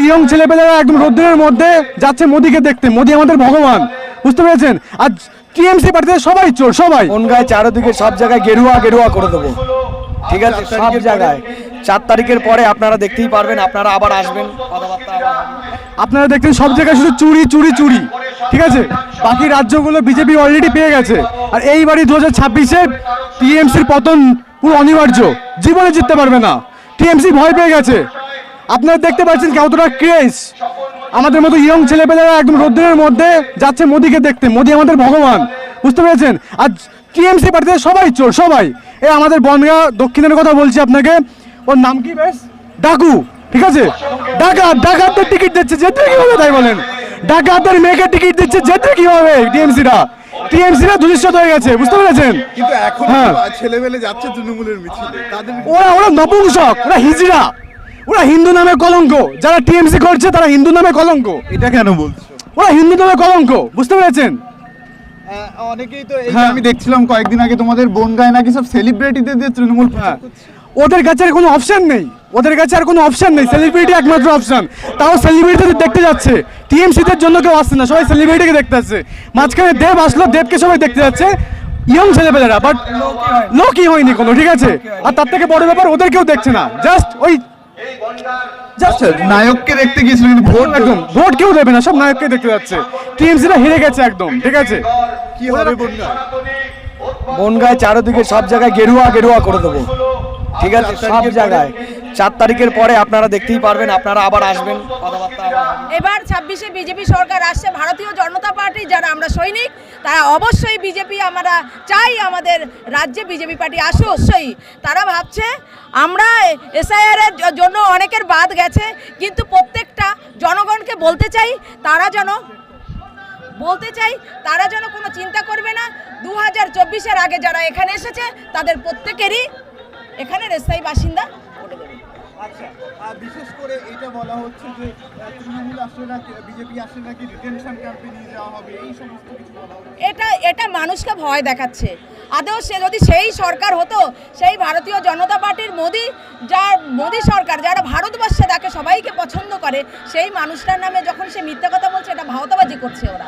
Young ছেলেপেলেরা একদম রোদ্দুরের মধ্যে যাচ্ছে মোদিকে দেখতে। মোদি আমাদের ভগবান, বুঝতে পেরেছেন? আর টিএমসি পার্টিতে সবাই চোর, সবাই বনগাঁয় চারদিকে সব জায়গায় গেরুয়া গেরুয়া করে দেবো, ঠিক আছে? সব জায়গায় 4 তারিখের পরে আপনারা দেখতেই পারবেন, আপনারা আবার আসবেন, কথাবার্তা আবার হবে। আপনারা দেখছেন সব জায়গায় শুধু চুরি চুরি চুরি, ঠিক আছে? বাকি রাজ্যগুলো বিজেপি অলরেডি পেয়ে গেছে, আর এইবারই 2026-এ টিএমসির পতন পুরো অনিবার্য, জীবনে জিততে পারবে না। টিএমসি ভয় পেয়ে গেছে। আপনারা দেখতে পাচ্ছেন কতটা ক্রেজ, আমাদের মতো ইয়ং ছেলেপেলেরা একদম রোদ্দুরের মধ্যে যাচ্ছে মোদিকে দেখতে। মোদি আমাদের ভগবান, বুঝতে পেরেছেন? আর টিএমসি পার্টিতে সবাই চোর, সবাই। এই আমাদের বনগাঁ দক্ষিণের কথা বলছি আপনাকে, ওর নাম কি বেশ? ডাকু, ঠিক আছে? ডাকাতদের টিকিট দিচ্ছে, যেতে কিভাবে তাই বলেন? ডাকাতদের মেয়েকে টিকিট দিচ্ছে, যেতে কিভাবে? টিএমসিরা দুলিশত হয়ে গেছে, বুঝতে পেরেছেন? কিন্তু এখন হ্যাঁ। ছেলেমেলে যাচ্ছে তৃণমূলের মিছিলে, তাদের ওরা নপুংসক, ওরা হিজড়া, ওরা হিন্দু নামে কলঙ্ক। যারা টিএমসি করছে তারা হিন্দু নামে কলঙ্ক, এটা কেন বলছো? ওরা হিন্দু নামে কলঙ্ক, বুঝতে পেরেছেন? অনেকেই তো আমি দেখছিলাম কয়েকদিন আগে তোমাদের বনগাঁয় নাকি সব সেলিব্রিটিদের দিয়ে তৃণমূল প্রচার করছে। ওদের কাছে আর কোনো অপশন নেই, ওদের কাছে আর কোনো অপশন নেই। সেলিব্রিটি একমাত্র অপশন, তাও সেলিব্রিটিদের দেখতে যাচ্ছে। টিএমসিদের জন্য কেউ আসছে না, সবাই সেলিব্রিটিকে দেখতে আসছে। মাঝখানে দেব আসলো, দেবকে সবাই দেখতে যাচ্ছে, ইয়ং ছেলেপেলেরা, বাট লোকই হয়নি কোনো, ঠিক আছে? আর তার থেকে বড় ব্যাপার, ওদের কেউ দেখছে না, জাস্ট ওই নায়ককে দেখতে গিয়েছিল কিন্তু ভোট একদম ভোট কেউ দেবে না, সব নায়ককে দেখতে যাচ্ছে। টিএমসিরা হেরে গেছে একদম, ঠিক আছে? কি হবে বনগাঁয়? বনগাঁয় চারদিকে সব জায়গায় গেরুয়া গেরুয়া করে দেবো, ঠিক আছে? সব জায়গায় 4 তারিখের পরে আপনারা দেখতেই পারবেন, আপনারা আবার আসবেন, কথাবার্তা আবার হবে। এবার 26-এ বিজেপি সরকার আসছে, ভারতীয় জনতা পার্টি যারা আমরা সৈনিক, তারা অবশ্যই বিজেপি, আমরা চাই আমাদের রাজ্যে বিজেপি পার্টি আসুক। অবশ্যই তারা ভাবছে আমরা এসআইআর এর জন্য অনেকের বাদ গেছে, কিন্তু প্রত্যেকটা জনগণকে বলতে চাই তারা যেন কোনো চিন্তা করবে না। 2024-এর আগে যারা এখানে এসেছে তাদের প্রত্যেকেরই এখানের স্থায়ী বাসিন্দা করে দেবে। আচ্ছা, বিশেষ করে এটা বলা হচ্ছে যে তৃণমূল আসলে না, বিজেপি আসলে নাকি রিটেনশন ক্যাম্পে নিয়ে যাওয়া হবে, এই সমস্ত কিছু বলা হচ্ছে। এটা মানুষকে ভয় দেখাচ্ছে। আদৌ সে যদি সেই সরকার হতো, সেই ভারতীয় জনতা পার্টির মোদি সরকার, যারা ভারতবর্ষে তাকে সবাইকে পছন্দ করে, সেই মানুষটার নামে যখন সে মিথ্যা কথা বলছে, এটা ভাওতাবাজি করছে ওরা।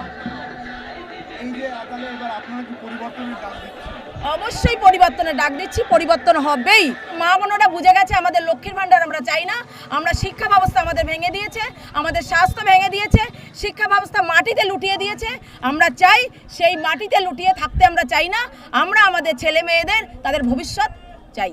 এই যে তাহলে এবার আপনারা কি পরিবর্তনের ডাক দিচ্ছেন? অবশ্যই পরিবর্তনের ডাক দিচ্ছি, পরিবর্তন হবেই। মা বোনেরা বুঝে গেছে আমাদের লক্ষ্মীর ভাণ্ডার আমরা চাই না। আমরা শিক্ষা ব্যবস্থা আমাদের ভেঙে দিয়েছে, আমাদের স্বাস্থ্য ভেঙে দিয়েছে, শিক্ষা ব্যবস্থা মাটিতে লুটিয়ে দিয়েছে। আমরা চাই সেই মাটিতে লুটিয়ে থাকতে আমরা চাই না। আমরা আমাদের ছেলে মেয়েদের তাদের ভবিষ্যৎ চাই।